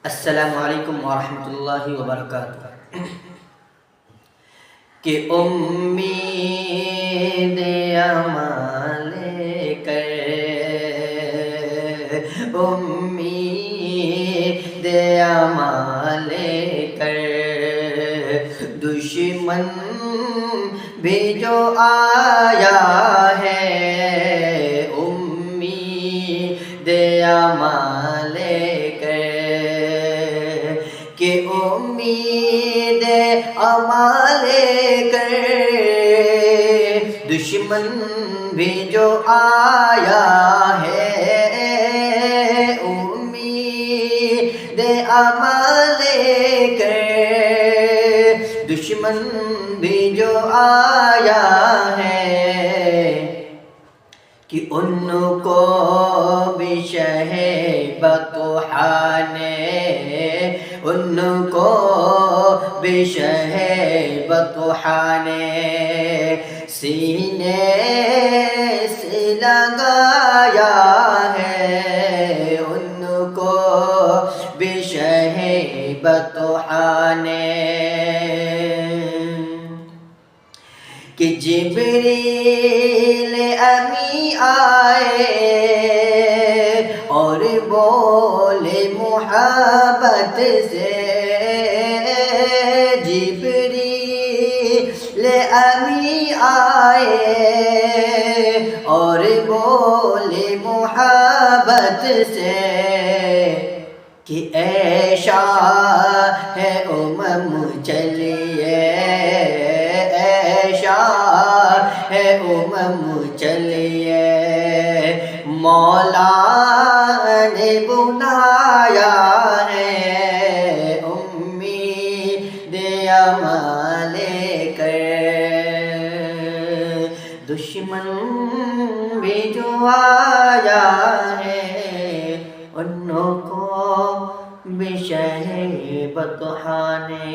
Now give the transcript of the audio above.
السلام علیکم ورحمۃ اللہ وبرکاتہ۔ کہ امید امان لے کر، امید امان لے کر، دشمن بھی جو آیا ہے امید امان لے کر، کہ امید امان لے کر، دشمن بھی جو آیا ہے امید امان لے کر، دشمن بھی جو آیا ہے، کہ ان کو بھی بطحا نے، ان کو بھی بطحا نے سینے سے لگایا ہے، ان کو بھی بطحا نے، کہ جبریل امی آئے اور بولے محبت سے، جبریل امی آئے اور بولے محبت سے، کہ اے شاہ چلیے، اے شاہ چلیے، مولا نے بلایا ہے امید امان لے کر، دشمن بھی جو آیا ہے ان کو بھی بطحا نے۔